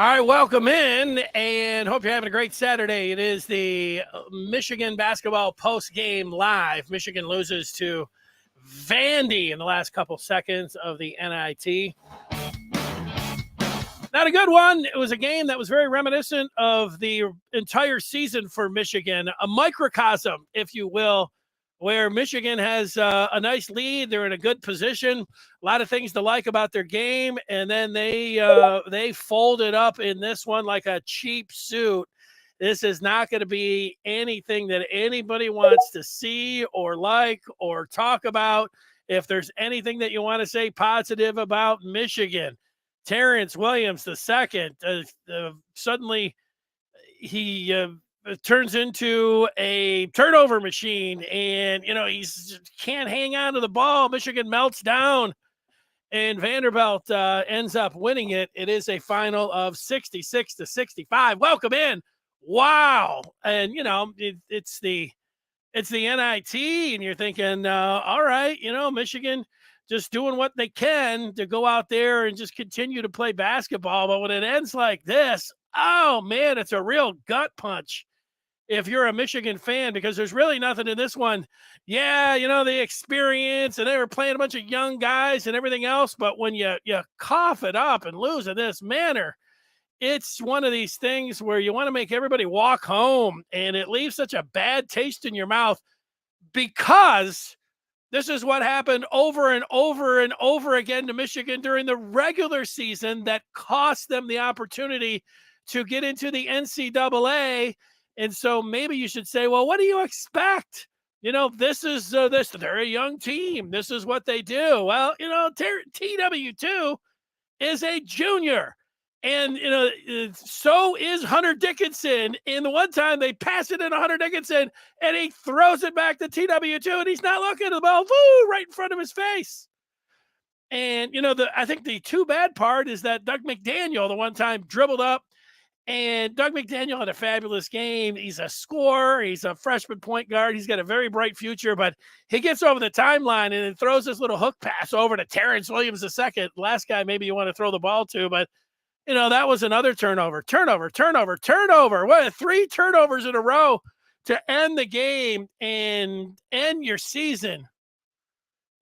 All right, welcome in, and hope you're having a great Saturday. It is the Michigan Basketball Postgame Live. Michigan loses to Vandy in the last couple seconds of the NIT. Not a good one. It was a game that was very reminiscent of the entire season for Michigan, a microcosm, if you will, where Michigan has a nice lead. They're in a good position. A lot of things to like about their game, and then they folded up in this one like a cheap suit. This is not going to be anything that anybody wants to see or like or talk about. If there's anything that you want to say positive about Michigan, Terrence Williams II, suddenly he turns into a turnover machine, and he's can't hang on to the ball. Michigan melts down, and Vanderbilt ends up winning it. It is a final of 66-65. Welcome in. Wow. And it's the NIT, and you're thinking, all right, Michigan just doing what they can to go out there and just continue to play basketball. But when it ends like this, oh man, it's a real gut punch if you're a Michigan fan, because there's really nothing in this one. Yeah, the experience, and they were playing a bunch of young guys and everything else. But when you cough it up and lose in this manner, it's one of these things where you want to make everybody walk home, and it leaves such a bad taste in your mouth, because this is what happened over and over and over again to Michigan during the regular season that cost them the opportunity to get into the NCAA. And so maybe you should say, well, what do you expect? This is they're a young team. This is what they do. Well, TW2 is a junior. And, so is Hunter Dickinson. And the one time they pass it in Hunter Dickinson, and he throws it back to TW2, and he's not looking at the ball, right in front of his face. And, I think the too bad part is that Doug McDaniel, the one time, dribbled up, and Doug McDaniel had a fabulous game. He's a scorer. He's a freshman point guard. He's got a very bright future, but he gets over the timeline and then throws this little hook pass over to Terrence Williams II. Last guy maybe you want to throw the ball to, but that was another turnover. What, 3 turnovers in a row to end the game and end your season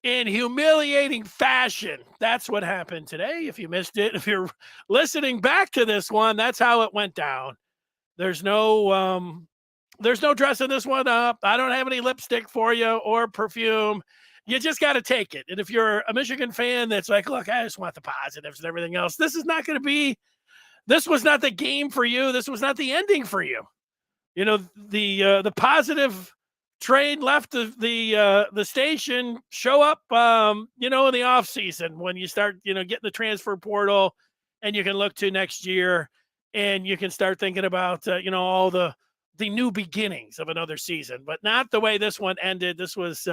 in humiliating fashion. That's what happened today. If you missed it, if you're listening back to this one, that's how it went down. There's no dressing this one up. I don't have any lipstick for you or perfume. You just got to take it. And if you're a Michigan fan that's like, look, I just want the positives and everything else, this was not the game for you. This was not the ending for you. The positive train left the station. Show up, in the off season when you start, getting the transfer portal, and you can look to next year, and you can start thinking about, all the new beginnings of another season, but not the way this one ended. This was,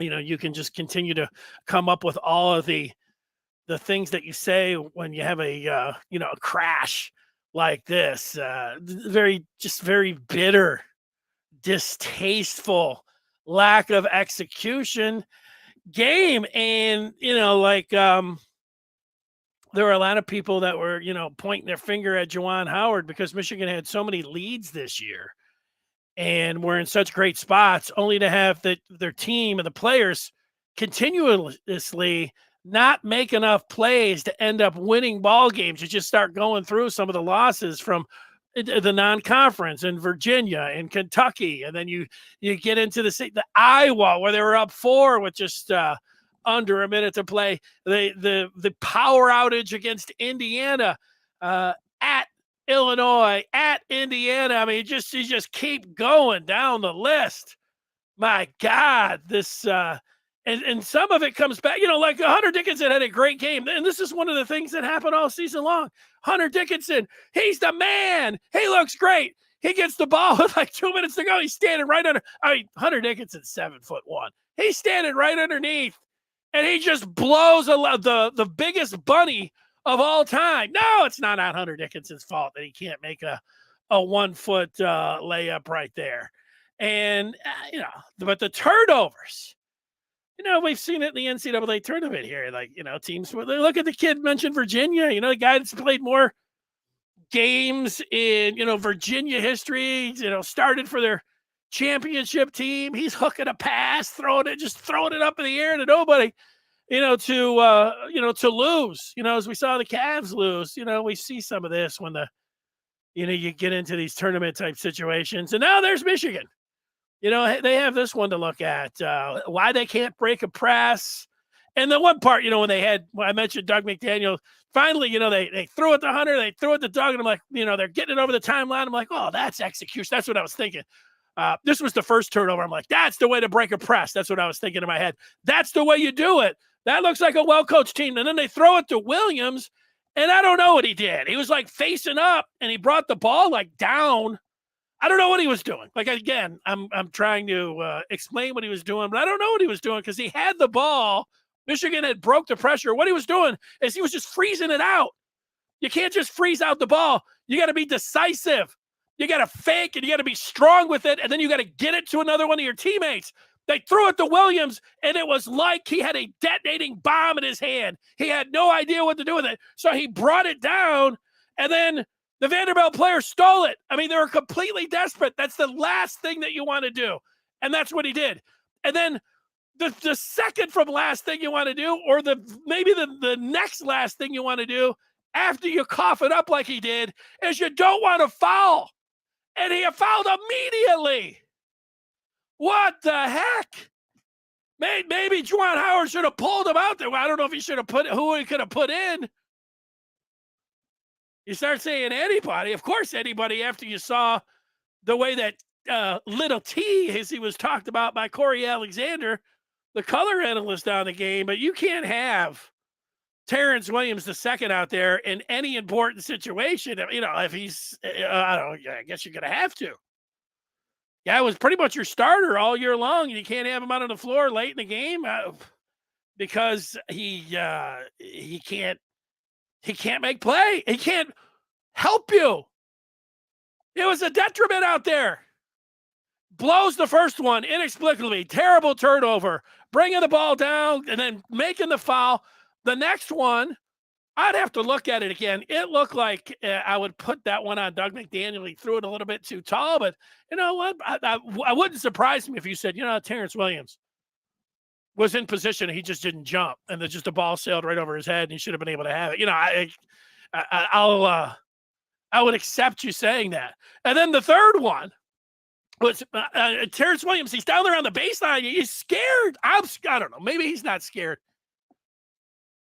you can just continue to come up with all of the things that you say when you have a crash like this. Very bitter, distasteful, lack of execution game. And, there were a lot of people that were, pointing their finger at Juwan Howard because Michigan had so many leads this year and we're in such great spots, only to have their team and the players continuously not make enough plays to end up winning ball games. You just start going through some of the losses from the non-conference in Virginia and Kentucky, and then you get into the Iowa where they were up 4 with just under a minute to play. The power outage against Indiana, at Illinois, at Indiana. I mean, you just keep going down the list. My God, this and some of it comes back, like Hunter Dickinson had a great game. And this is one of the things that happened all season long. Hunter Dickinson, he's the man. He looks great. He gets the ball with like 2 minutes to go. He's standing right under. Hunter Dickinson's 7'1". He's standing right underneath, and he just blows the biggest bunny of all time. No, it's not Hunter Dickinson's fault that he can't make a 1 foot layup right there. And, but the turnovers, we've seen it in the NCAA tournament here. Like, teams, look at the kid mentioned Virginia, the guy that's played more games in, Virginia history, started for their championship team. He's hooking a pass, throwing it up in the air to nobody, to lose, as we saw the Cavs lose. We see some of this when you get into these tournament type situations. And now there's Michigan. They have this one to look at, why they can't break a press. And the one part, when I mentioned Doug McDaniel, finally, they threw it to Hunter, they threw it to Doug, and I'm like, they're getting it over the timeline. I'm like, oh, that's execution. That's what I was thinking. This was the first turnover. I'm like, that's the way to break a press. That's what I was thinking in my head. That's the way you do it. That looks like a well-coached team. And then they throw it to Williams, and I don't know what he did. He was like facing up, and he brought the ball like down. I don't know what he was doing. Like, again, I'm trying to explain what he was doing, but I don't know what he was doing because he had the ball. Michigan had broke the pressure. What he was doing is he was just freezing it out. You can't just freeze out the ball. You got to be decisive. You got to fake, and you got to be strong with it, and then you got to get it to another one of your teammates. They threw it to Williams, and it was like he had a detonating bomb in his hand. He had no idea what to do with it. So he brought it down, and then the Vanderbilt player stole it. I mean, they were completely desperate. That's the last thing that you want to do, and that's what he did. And then the second from last thing you want to do, or maybe the next last thing you want to do after you cough it up like he did, is you don't want to foul. And he fouled immediately. What the heck? Maybe Juwan Howard should have pulled him out there. Well, I don't know if he should have who he could have put in. You start saying anybody. Of course, anybody after you saw the way that little T, as he was talked about by Corey Alexander, the color analyst on the game. But you can't have Terrence Williams II out there in any important situation. If he's, I don't know, I guess you're going to have to. Yeah, it was pretty much your starter all year long, and you can't have him out on the floor late in the game because he can't make play. He can't help you. It was a detriment out there. Blows the first one inexplicably. Terrible turnover. Bringing the ball down and then making the foul. The next one, I'd have to look at it again. It looked like I would put that one on Doug McDaniel. He threw it a little bit too tall, but you know what? I wouldn't surprise me if you said, Terrence Williams was in position and he just didn't jump, and the ball sailed right over his head, and he should have been able to have it. I would accept you saying that. And then the third one was Terrence Williams. He's down there on the baseline. He's scared. I don't know. Maybe he's not scared.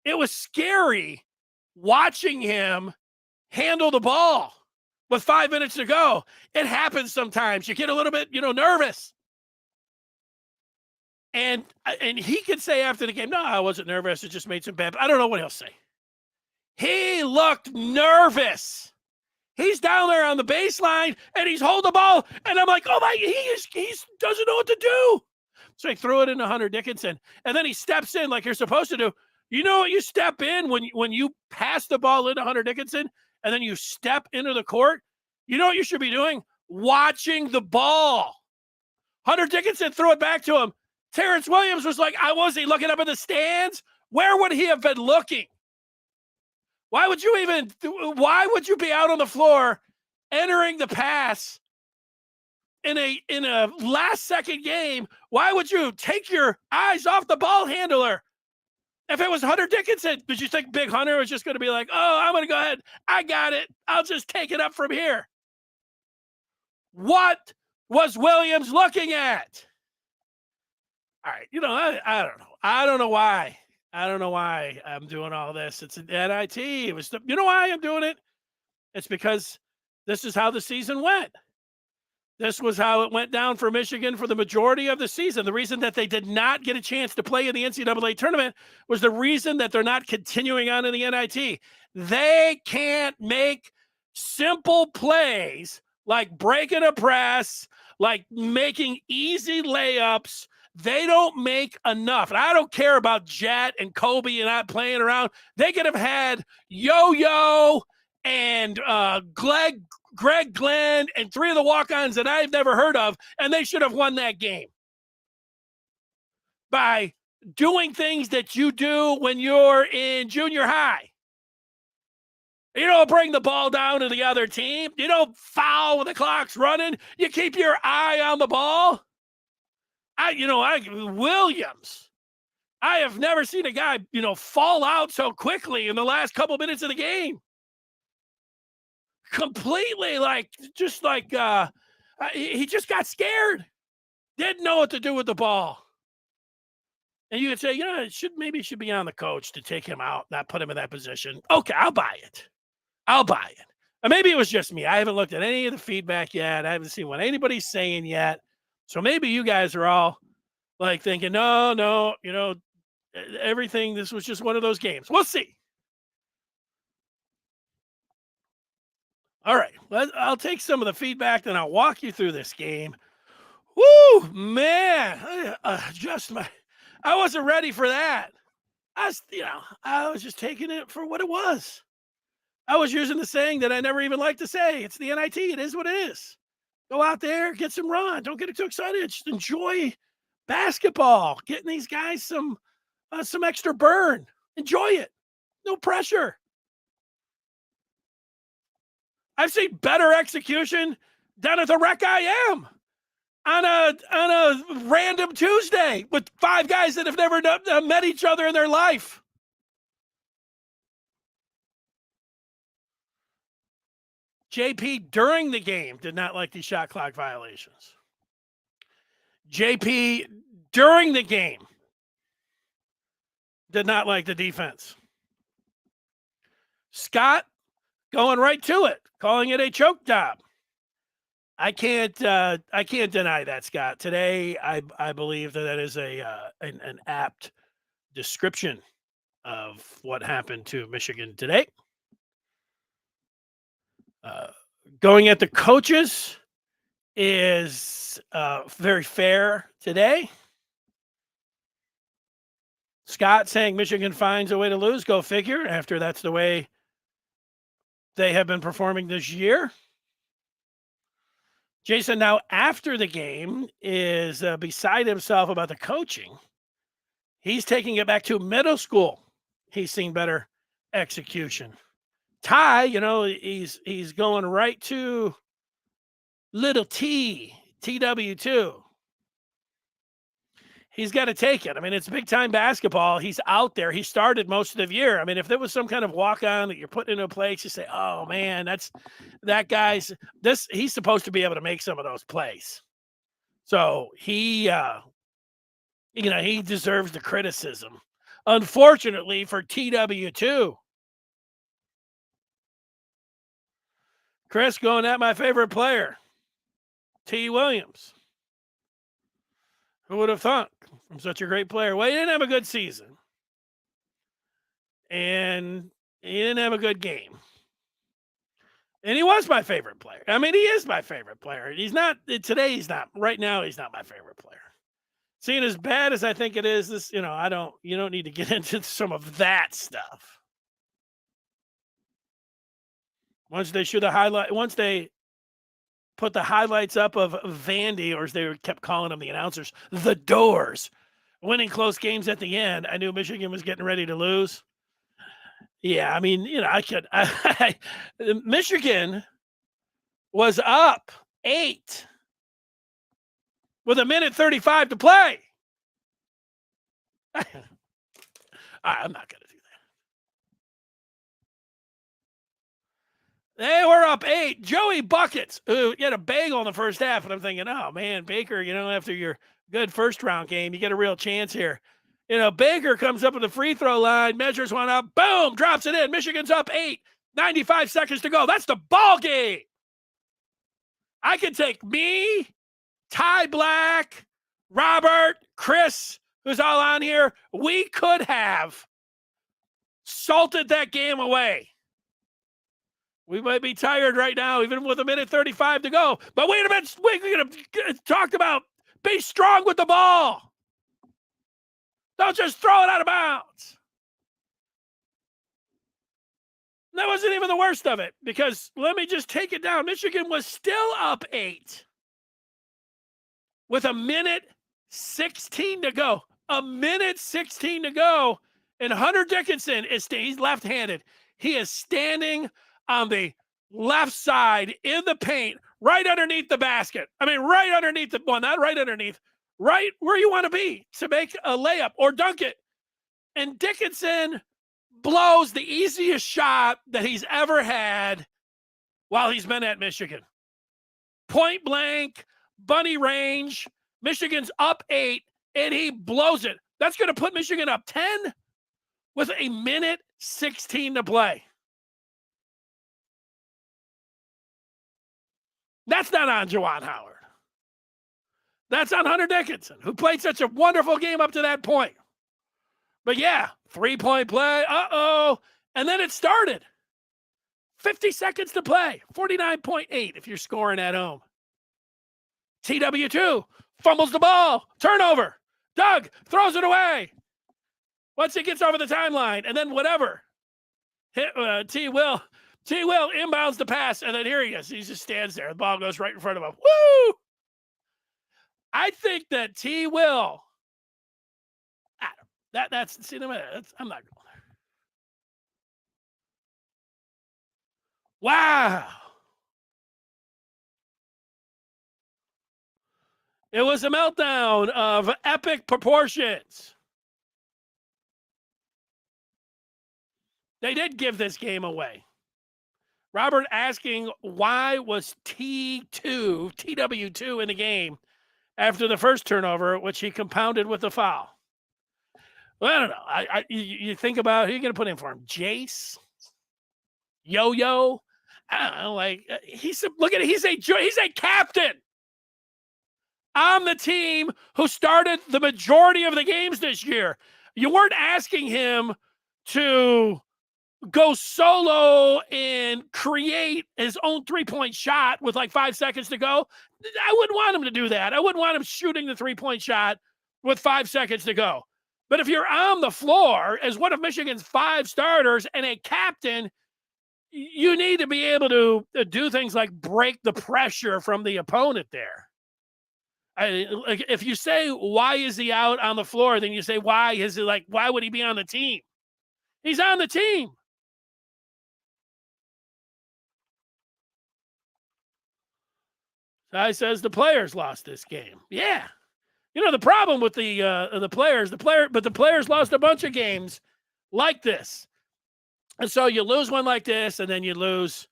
It was scary watching him handle the ball with 5 minutes to go. It happens sometimes. You get a little bit, nervous. And he could say after the game, no, I wasn't nervous. It just made some bad. I don't know what he'll say. He looked nervous. He's down there on the baseline, and he's holding the ball. And I'm like, oh, my, he doesn't know what to do. So he threw it into Hunter Dickinson. And then he steps in like you're supposed to do. You know what you step in when you pass the ball into Hunter Dickinson and then you step into the court? You know what you should be doing? Watching the ball. Hunter Dickinson threw it back to him. Terrence Williams was like, was he looking up in the stands? Where would he have been looking? Why would you be out on the floor entering the pass in a last second game? Why would you take your eyes off the ball handler? If it was Hunter Dickinson, did you think Big Hunter was just going to be like, oh, I'm going to go ahead. I got it. I'll just take it up from here. What was Williams looking at? All right. I don't know. I don't know why. I don't know why I'm doing all this. It's an NIT. You know why I'm doing it? It's because this is how the season went. This was how it went down for Michigan for the majority of the season. The reason that they did not get a chance to play in the NCAA tournament was the reason that they're not continuing on in the NIT. They can't make simple plays like breaking a press, like making easy layups. They don't make enough. And I don't care about Jet and Kobe and not playing around. They could have had Yo-Yo and Greg Glenn and three of the walk-ons that I've never heard of, and they should have won that game by doing things that you do when you're in junior high. You don't bring the ball down to the other team. You don't foul when the clock's running. You keep your eye on the ball. Williams. I have never seen a guy, fall out so quickly in the last couple minutes of the game. Completely he just got scared. Didn't know what to do with the ball. And you could say, it should be on the coach to take him out, not put him in that position. Okay, I'll buy it. And maybe it was just me. I haven't looked at any of the feedback yet. I haven't seen what anybody's saying yet. So maybe you guys are all like thinking, no, everything, this was just one of those games. We'll see. All right, I'll take some of the feedback, then I'll walk you through this game. Woo, man, I wasn't ready for that. I was just taking it for what it was. I was using the saying that I never even like to say. It's the NIT. It is what it is. Go out there, get some run. Don't get too excited. Just enjoy basketball. Getting these guys some extra burn. Enjoy it. No pressure. I've seen better execution down at the Rec I Am on a random Tuesday with 5 guys that have never met each other in their life. JP during the game did not like these shot clock violations. JP during the game did not like the defense. Scott going right to it, calling it a choke job. I can't deny that, Scott. Today, I believe that is an apt description of what happened to Michigan today. Going at the coaches is very fair today. Scott saying Michigan finds a way to lose, go figure, after that's the way they have been performing this year. Jason, now after the game, is beside himself about the coaching. He's taking it back to middle school. He's seen better execution. Ty, he's going right to little T, TW2. He's got to take it. I mean, it's big-time basketball. He's out there. He started most of the year. I mean, if there was some kind of walk-on that you're putting into a place, you say, oh, man, he's supposed to be able to make some of those plays. So he deserves the criticism. Unfortunately for TW2. Chris going at my favorite player, T. Williams. Who would have thought? I'm such a great player. Well, he didn't have a good season. And he didn't have a good game. And he was my favorite player. I mean, he is my favorite player. Right now, he's not my favorite player. Seeing as bad as I think it is, you don't need to get into some of that stuff. Once they put the highlights up of Vandy, or as they kept calling them, the announcers, the Doors, winning close games at the end, I knew Michigan was getting ready to lose. Yeah, I mean, Michigan was up 8 with 1:35 to play. I'm not going to do that. They were up 8. Joey Buckets, who had a bagel in the first half, and I'm thinking, oh, man, Baker, after your good first-round game, you get a real chance here. Baker comes up with the free throw line, measures one up, boom, drops it in. Michigan's up 8, 95 seconds to go. That's the ball game. I can take me, Ty Black, Robert, Chris, who's all on here. We could have salted that game away. We might be tired right now, even with 1:35 to go. But wait a minute, we're going to talk about be strong with the ball. Don't just throw it out of bounds. And that wasn't even the worst of it, because let me just take it down. Michigan was still up 8 with 1:16 to go. 1:16 to go. And Hunter Dickinson he's left-handed. He is standing on the left side in the paint, right underneath the basket. I mean, right underneath the, well, not right underneath, right where you want to be to make a layup or dunk it. And Dickinson blows the easiest shot that he's ever had while he's been at Michigan. Point blank, bunny range, Michigan's up 8, and he blows it. That's going to put Michigan up 10 with 1:16 to play. That's not on Juwan Howard. That's on Hunter Dickinson, who played such a wonderful game up to that point. But yeah, 3-point play, and then it started. 50 seconds to play, 49.8 if you're scoring at home. TW2 fumbles the ball, turnover. Doug throws it away. Once he gets over the timeline, and then whatever. T. Will inbounds the pass, and then here he is. He just stands there. The ball goes right in front of him. Woo! I think that T. Will. That's see, I'm not going there. Wow. It was a meltdown of epic proportions. They did give this game away. Robert asking why was TW2 in the game after the first turnover, which he compounded with the foul. Well, I don't know. You think about who you're going to put in for him? Jace? Yo-Yo? I don't know. Like look at it. He's a captain on the team who started the majority of the games this year. You weren't asking him to go solo and create his own 3-point shot with like 5 seconds to go. I wouldn't want him to do that. I wouldn't want him shooting the 3-point shot with 5 seconds to go. But if you're on the floor as one of Michigan's 5 starters and a captain, you need to be able to do things like break the pressure from the opponent there. Like if you say, why is he out on the floor? Then you say, why would he be on the team? He's on the team. Guy says the players lost this game. Yeah. You know, the problem with the players lost a bunch of games like this. And so you lose one like this, and then you lose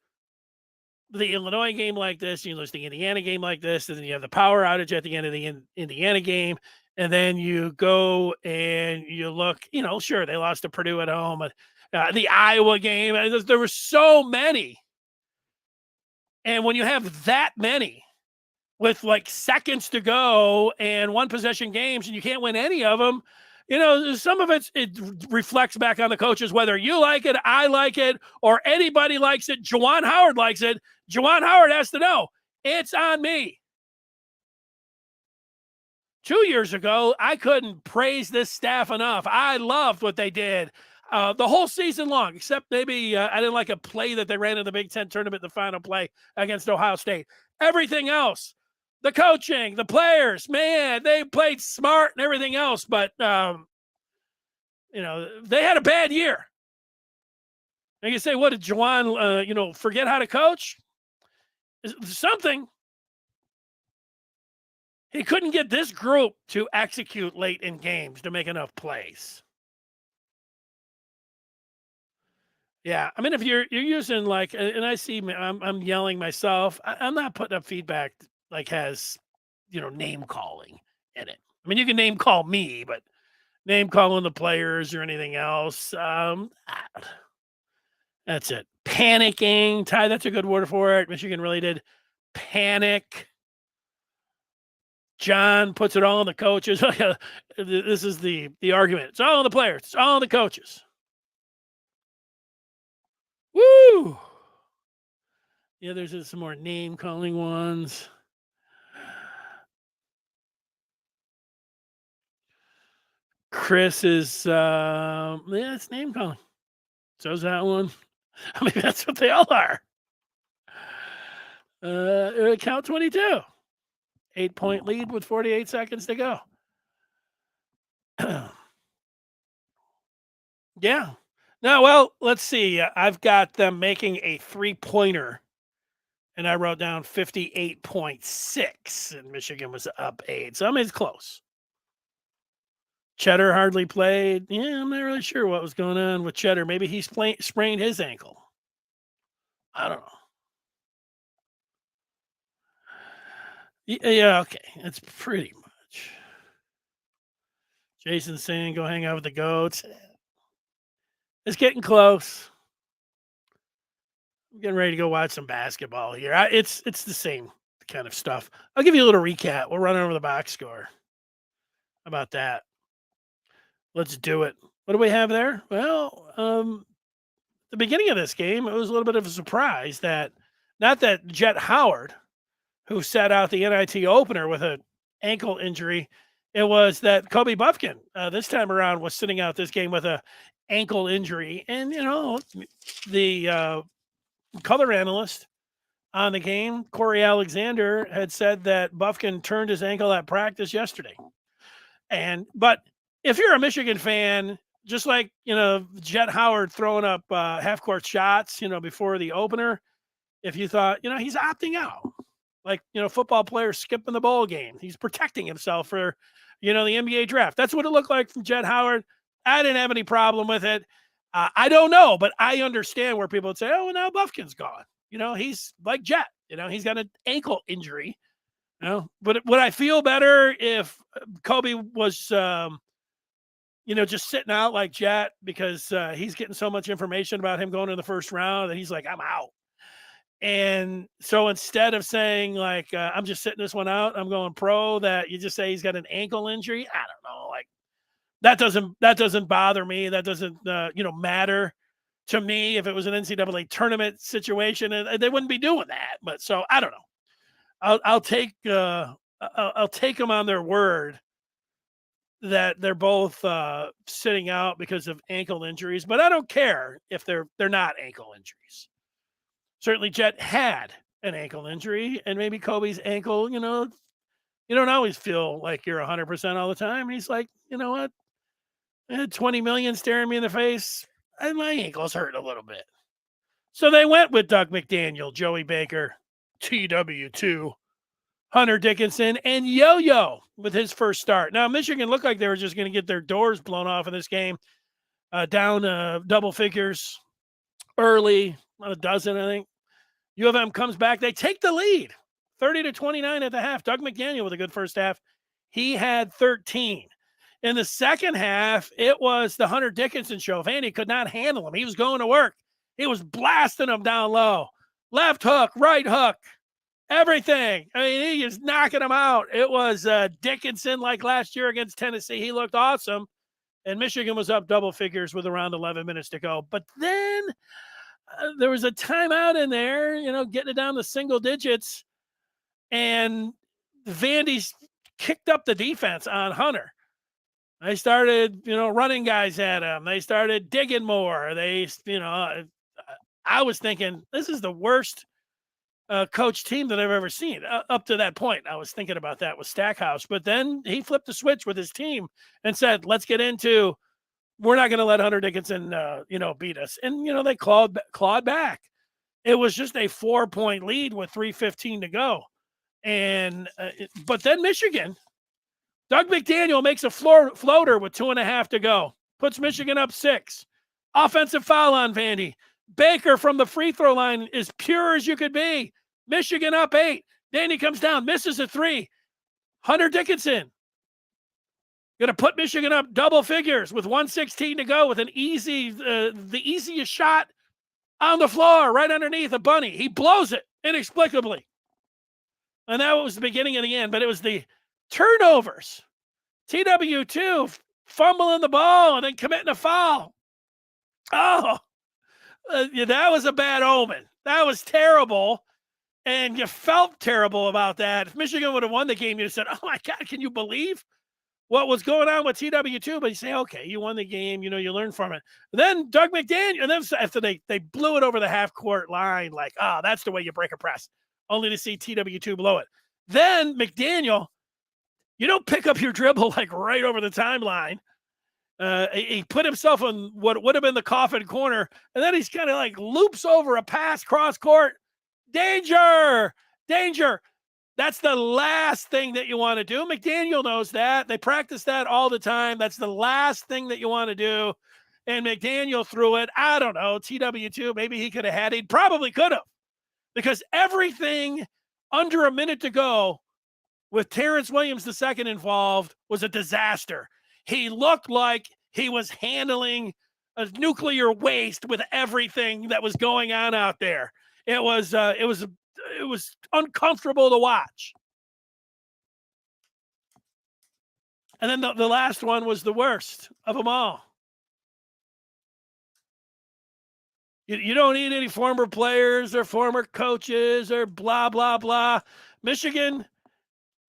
the Illinois game like this, you lose the Indiana game like this, and then you have the power outage at the end of the Indiana game, and then you go and you look, sure, they lost to Purdue at home, the Iowa game, there were so many. And when you have that many, with like seconds to go and one possession games and you can't win any of them, some of it reflects back on the coaches, whether you like it, I like it, or anybody likes it. Juwan Howard likes it. Juwan Howard has to know it's on me. 2 years ago, I couldn't praise this staff enough. I loved what they did the whole season long, except maybe I didn't like a play that they ran in the Big Ten tournament, the final play against Ohio State. Everything else, the coaching, the players, man, they played smart and everything else, but, they had a bad year. And you say, what did Juwan, forget how to coach? Something. He couldn't get this group to execute late in games to make enough plays. Yeah, I mean, if you're using and I see, I'm yelling myself. I'm not putting up feedback like has, name calling in it. I mean, you can name call me, but name calling the players or anything else, that's it. Panicking, Ty, that's a good word for it. Michigan really did panic. John puts it all on the coaches. This is the argument. It's all on the players. It's all on the coaches. Woo! Yeah, there's some more name calling ones. Chris is, it's name calling. So's that one. I mean, that's what they all are. Count 22. 8-point lead with 48 seconds to go. Yeah. Now, well, let's see. I've got them making a 3-pointer, and I wrote down 58.6, and Michigan was up 8. So I mean, it's close. Cheddar hardly played. Yeah, I'm not really sure what was going on with Cheddar. Maybe he's sprained his ankle. I don't know. Yeah, okay. That's pretty much. Jason saying, go hang out with the goats. It's getting close. I'm getting ready to go watch some basketball here. It's the same kind of stuff. I'll give you a little recap. We'll run over the box score. How about that? Let's do it. What do we have there? Well, the beginning of this game, it was a little bit of a surprise that not that Jet Howard, who sat out the NIT opener with an ankle injury, it was that Kobe Buffkin this time around was sitting out this game with a ankle injury. And, the color analyst on the game, Corey Alexander, had said that Buffkin turned his ankle at practice yesterday. But if you're a Michigan fan, just like, Jet Howard throwing up half-court shots, before the opener, if you thought, he's opting out, like, football players skipping the bowl game. He's protecting himself for, the NBA draft. That's what it looked like from Jet Howard. I didn't have any problem with it. I don't know, but I understand where people would say, oh, well, now Buffkin's gone. He's like Jet. He's got an ankle injury. But would I feel better if Kobe was, just sitting out like Jet because he's getting so much information about him going in the first round that he's like, I'm out. And so instead of saying like, I'm just sitting this one out, I'm going pro, that you just say he's got an ankle injury. I don't know. Like that doesn't bother me. That doesn't, matter to me. If it was an NCAA tournament situation, and they wouldn't be doing that. But so I don't know. I'll take them on their word that they're both sitting out because of ankle injuries, but I don't care if they're not ankle injuries. Certainly Jet had an ankle injury, and maybe Kobe's ankle, you don't always feel like you're 100% all the time. And he's like, you know what? I had 20 million staring me in the face, and my ankles hurt a little bit. So they went with Doug McDaniel, Joey Baker, TW2, Hunter Dickinson, and Yo-Yo with his first start. Now, Michigan looked like they were just going to get their doors blown off in this game, down double figures early, about a dozen, I think. U of M comes back. They take the lead, 30-29 at the half. Doug McDaniel with a good first half. He had 13. In the second half, it was the Hunter Dickinson show. Vandy could not handle him. He was going to work. He was blasting him down low. Left hook, right hook, everything. I mean, he is knocking him out. It was Dickinson like last year against Tennessee. He looked awesome. And Michigan was up double figures with around 11 minutes to go. But then there was a timeout in there, getting it down to single digits. And Vandy's kicked up the defense on Hunter. They started, running guys at him. They started digging more. I was thinking, this is the worst coach team that I've ever seen. Up to that point, I was thinking about that with Stackhouse. But then he flipped the switch with his team and said, let's get into, we're not going to let Hunter Dickinson, beat us. And, they clawed back. It was just a 4-point lead with 3:15 to go. And, but then Michigan, Doug McDaniel makes a floater with 2.5 to go. Puts Michigan up 6. Offensive foul on Vandy. Baker from the free throw line is pure as you could be. Michigan up 8. Vandy comes down, misses a 3. Hunter Dickinson going to put Michigan up double figures with 1:16 to go with an the easiest shot on the floor right underneath a bunny. He blows it inexplicably. And that was the beginning of the end, but it was the turnovers. TW2 fumbling the ball and then committing a foul. Oh, that was a bad omen. That was terrible. And you felt terrible about that. If Michigan would have won the game, you'd have said, oh my God, can you believe what was going on with TW2? But you say, okay, you won the game, you learn from it. And then Doug McDaniel, and then after they blew it over the half-court line, like, that's the way you break a press, only to see TW2 blow it. Then McDaniel, you don't pick up your dribble like right over the timeline. He put himself in what would have been the coffin corner, and then he's kind of like loops over a pass cross court. Danger! Danger! That's the last thing that you want to do. McDaniel knows that. They practice that all the time. That's the last thing that you want to do. And McDaniel threw it. I don't know. TW2, maybe he could have had it. He probably could have. Because everything under a minute to go with Terrence Williams II involved was a disaster. He looked like he was handling a nuclear waste with everything that was going on out there. It was uncomfortable to watch. And then the last one was the worst of them all. You don't need any former players or former coaches or blah, blah, blah. Michigan,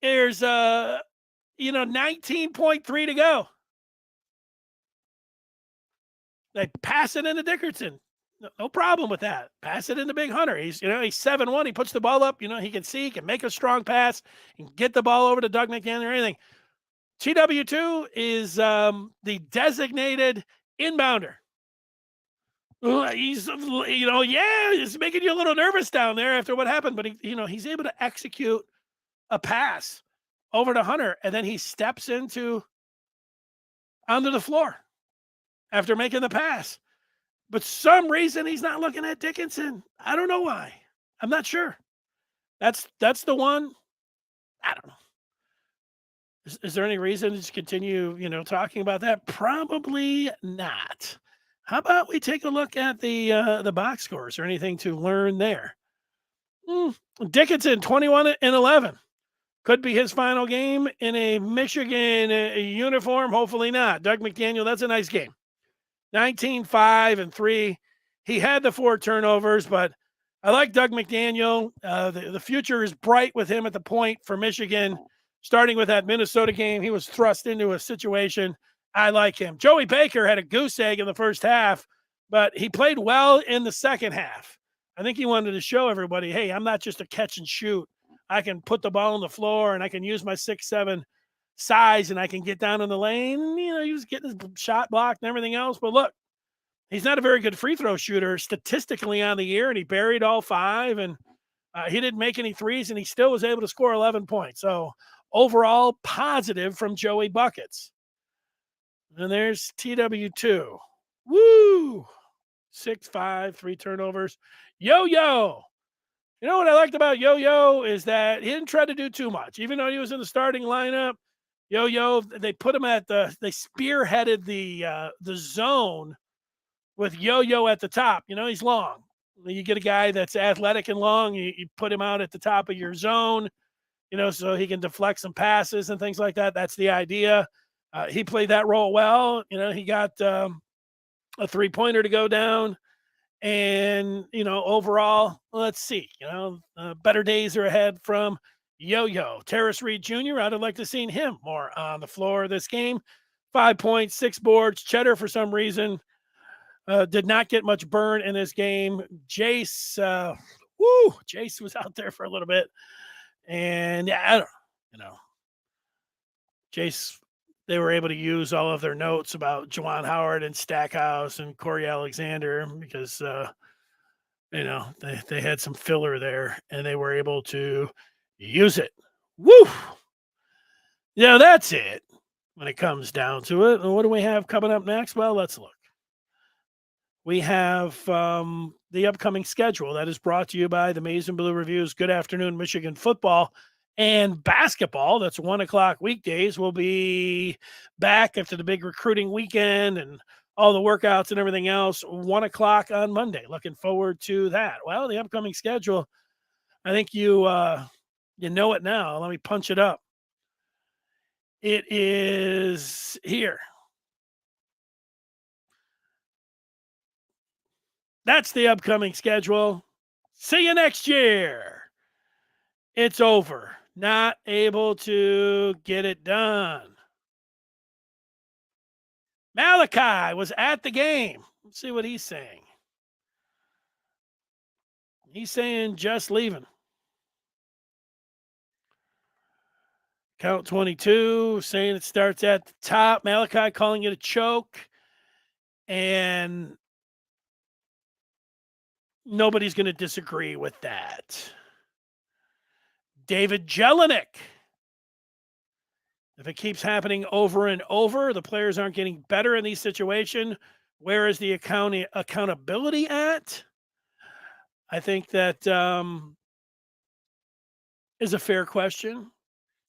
there's 19.3 to go. They pass it into Dickerson. No problem with that. Pass it into Big Hunter. He's 7-1. He puts the ball up. He can see, he can make a strong pass, he can get the ball over to Doug McDaniel or anything. TW2 is the designated inbounder. He's, he's making you a little nervous down there after what happened, but he's able to execute a pass over to Hunter, and then he steps onto the floor after making the pass. But some reason he's not looking at Dickinson. I don't know why. I'm not sure. That's the one. I don't know. Is there any reason to continue, talking about that? Probably not. How about we take a look at the box scores or anything to learn there? Dickinson, 21-11. Could be his final game in a Michigan uniform. Hopefully not. Doug McDaniel, that's a nice game. 19-5-3. He had the 4 turnovers, but I like Doug McDaniel. The future is bright with him at the point for Michigan. Starting with that Minnesota game, he was thrust into a situation. I like him. Joey Baker had a goose egg in the first half, but he played well in the second half. I think he wanted to show everybody, hey, I'm not just a catch and shoot. I can put the ball on the floor, and I can use my 6'7" size, and I can get down in the lane. He was getting his shot blocked and everything else. But look, he's not a very good free throw shooter statistically on the year, and he buried all 5, and he didn't make any threes, and he still was able to score 11 points. So overall, positive from Joey Buckets. And there's TW2. Woo! 6-5, 3 turnovers. Yo-Yo. You know what I liked about Yo-Yo is that he didn't try to do too much. Even though he was in the starting lineup, Yo-Yo, they put him they spearheaded the zone with Yo-Yo at the top. He's long. You get a guy that's athletic and long, you put him out at the top of your zone, so he can deflect some passes and things like that. That's the idea. He played that role well. He got a 3-pointer to go down. And, overall, let's see, better days are ahead from Yo-Yo. Terrace Reed Jr., I'd have liked to have seen him more on the floor this game. 5 points, 6 boards. Cheddar, for some reason, did not get much burn in this game. Jace, Jace was out there for a little bit. And, I don't know, Jace, they were able to use all of their notes about Juwan Howard and Stackhouse and Corey Alexander because, they had some filler there and they were able to use it. Woo! That's it when it comes down to it. And what do we have coming up next? Well, let's look. We have the upcoming schedule that is brought to you by the Maize and Blue Reviews. Good afternoon, Michigan football. And basketball, that's 1:00 weekdays, will be back after the big recruiting weekend and all the workouts and everything else, 1:00 on Monday. Looking forward to that. Well, the upcoming schedule, I think you know it now. Let me punch it up. It is here. That's the upcoming schedule. See you next year. It's over. Not able to get it done. Malachi was at the game. Let's see what he's saying. He's saying just leaving. Count 22, saying it starts at the top. Malachi calling it a choke. And nobody's going to disagree with that. David Jelinek. If it keeps happening over and over, the players aren't getting better in these situations. Where is the accountability at? I think that is a fair question.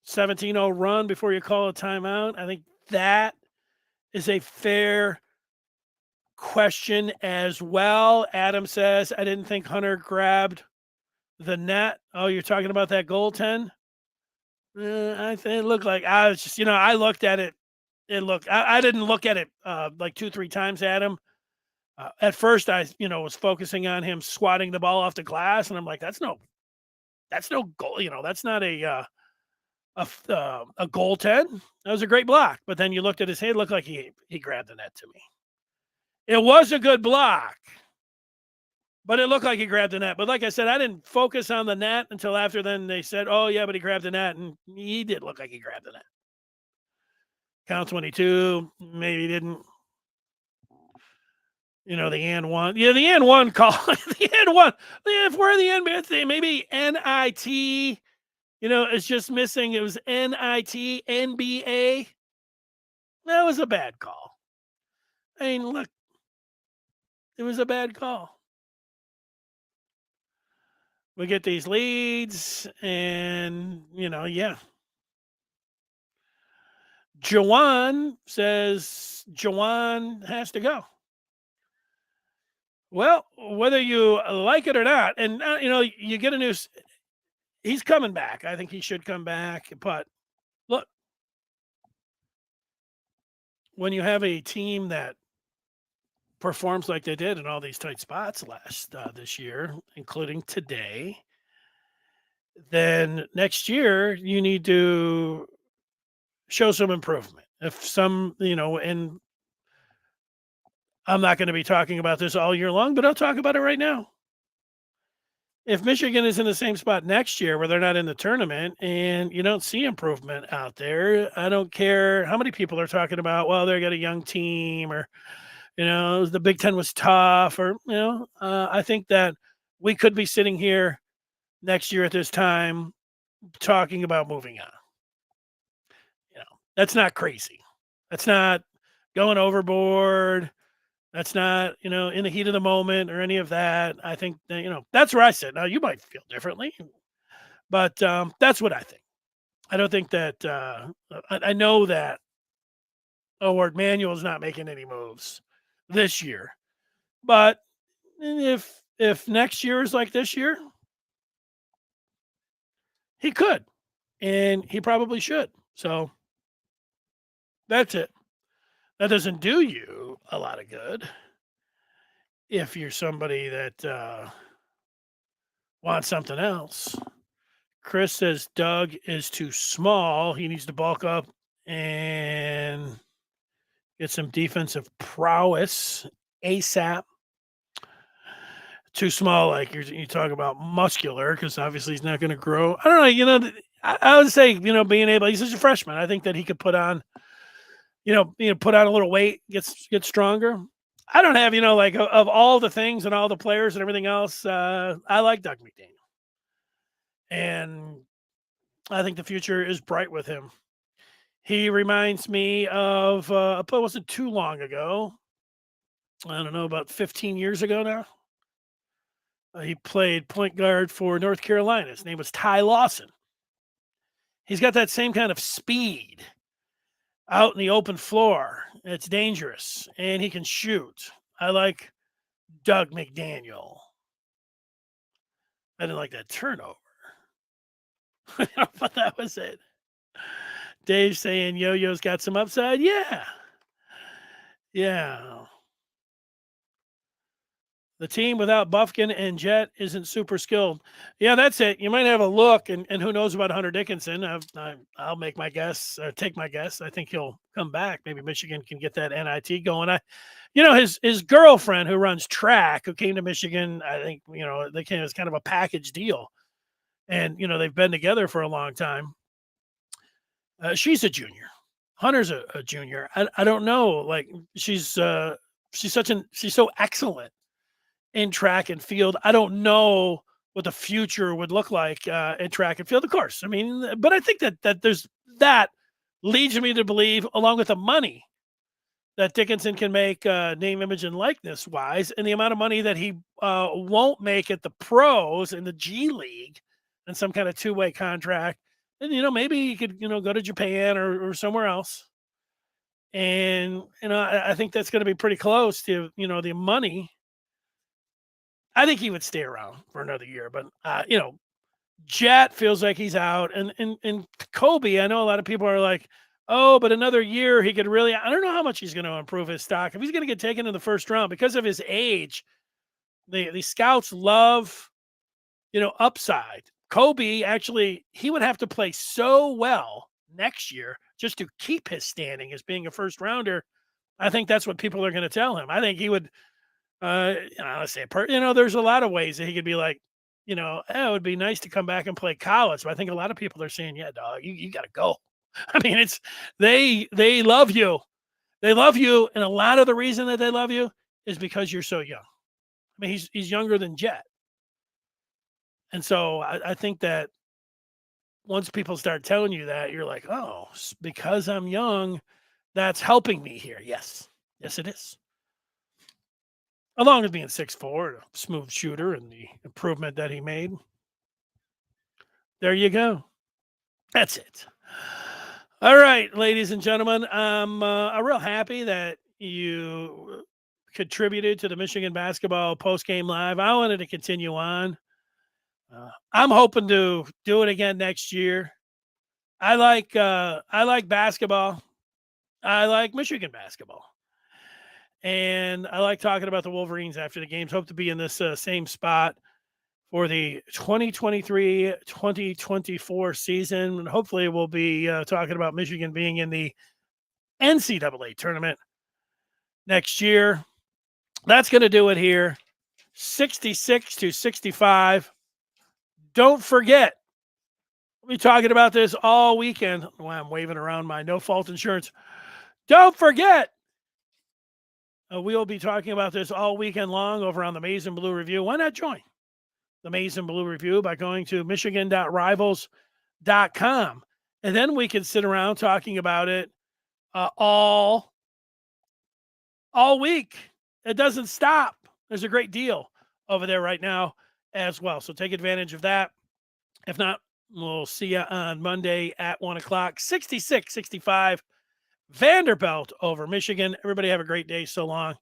17-0 run before you call a timeout. I think that is a fair question as well. Adam says, I didn't think Hunter grabbed the net. Oh, you're talking about that goaltend? I think it looked like I was just, I looked at it. I didn't look at it like 2-3 times, Adam. At first, I was focusing on him swatting the ball off the glass, and I'm like, that's no goal. That's not a goaltend. That was a great block. But then you looked at his hand, it looked like he grabbed the net to me. It was a good block, but it looked like he grabbed the net. But like I said, I didn't focus on the net until after then they said, oh, yeah, but he grabbed the net. And he did look like he grabbed the net. Count 22, maybe he didn't. The and one. Yeah, the and one call. The and one. If we're in the NBA, maybe NIT, it's just missing. It was NIT, NBA. That was a bad call. I mean, look, it was a bad call. We get these leads, and, yeah. Jawan says Jawan has to go. Well, whether you like it or not, and, you get a new – he's coming back. I think he should come back. But, look, when you have a team that performs like they did in all these tight spots this year, including today, then next year you need to show some improvement. If some, and I'm not going to be talking about this all year long, but I'll talk about it right now. If Michigan is in the same spot next year where they're not in the tournament and you don't see improvement out there, I don't care how many people are talking about, well, they got a young team, or, the Big Ten was tough, or, I think that we could be sitting here next year at this time talking about moving on. That's not crazy. That's not going overboard. That's not, in the heat of the moment or any of that. I think that, that's where I sit. Now, you might feel differently, but that's what I think. I don't think that I know that Ward Manuel is not making any moves this year. But if next year is like this year, he could, and he probably should. So that's it. That doesn't do you a lot of good if you're somebody that wants something else. Chris says Doug is too small. He needs to bulk up and get some defensive prowess ASAP. Too small, like you talk about muscular, because obviously he's not going to grow. I don't know. I would say, being able, he's just a freshman. I think that he could put on, put on a little weight, get stronger. I don't have, like of all the things and all the players and everything else, I like Doug McDaniel. And I think the future is bright with him. He reminds me of, it wasn't too long ago. I don't know, about 15 years ago now. He played point guard for North Carolina. His name was Ty Lawson. He's got that same kind of speed out in the open floor. It's dangerous, and he can shoot. I like Doug McDaniel. I didn't like that turnover. But that was it. Dave saying Yo-Yo's got some upside. Yeah. The team without Bufkin and Jet isn't super skilled. Yeah, that's it. You might have a look, and who knows about Hunter Dickinson. I'll make my guess, take my guess. I think he'll come back. Maybe Michigan can get that NIT going. His girlfriend who runs track, who came to Michigan, I think, it was kind of a package deal. And, they've been together for a long time. She's a junior. Hunter's a junior. I don't know. Like she's so excellent in track and field. I don't know what the future would look like in track and field. Of course, I mean, but I think that there's that leads me to believe, along with the money that Dickinson can make name, image, and likeness wise, and the amount of money that he won't make at the pros in the G League and some kind of two-way contract. And, maybe he could, go to Japan or somewhere else. And, I think that's going to be pretty close to, the money. I think he would stay around for another year, but, Jet feels like he's out. And Kobe, I know a lot of people are like, oh, but another year he could really, I don't know how much he's going to improve his stock. If he's going to get taken in the first round because of his age, the scouts love, upside. Kobe, actually, he would have to play so well next year just to keep his standing as being a first rounder. I think that's what people are going to tell him. I think he would, let's say, there's a lot of ways that he could be like, it would be nice to come back and play college. But I think a lot of people are saying, yeah, dog, you got to go. I mean, it's they love you. They love you. And a lot of the reason that they love you is because you're so young. I mean, he's younger than Jet. And so I think that once people start telling you that, you're like, oh, because I'm young, that's helping me here. Yes. Yes, it is. Along with being 6'4", a smooth shooter, and the improvement that he made. There you go. That's it. All right, ladies and gentlemen, I'm real happy that you contributed to the Michigan Basketball Postgame Live. I wanted to continue on. I'm hoping to do it again next year. I like basketball. I like Michigan basketball. And I like talking about the Wolverines after the games. Hope to be in this same spot for the 2023-2024 season. And hopefully we'll be talking about Michigan being in the NCAA tournament next year. That's going to do it here. 66-65. Don't forget, we'll be talking about this all weekend. Well, I'm waving around my no-fault insurance. Don't forget, we'll be talking about this all weekend long over on the Maize and Blue Review. Why not join the Maize and Blue Review by going to michigan.rivals.com? And then we can sit around talking about it all week. It doesn't stop. There's a great deal over there right now as well. So take advantage of that. If not, we'll see you on Monday at 1 o'clock. 66-65, Vanderbilt over Michigan. Everybody have a great day. So long.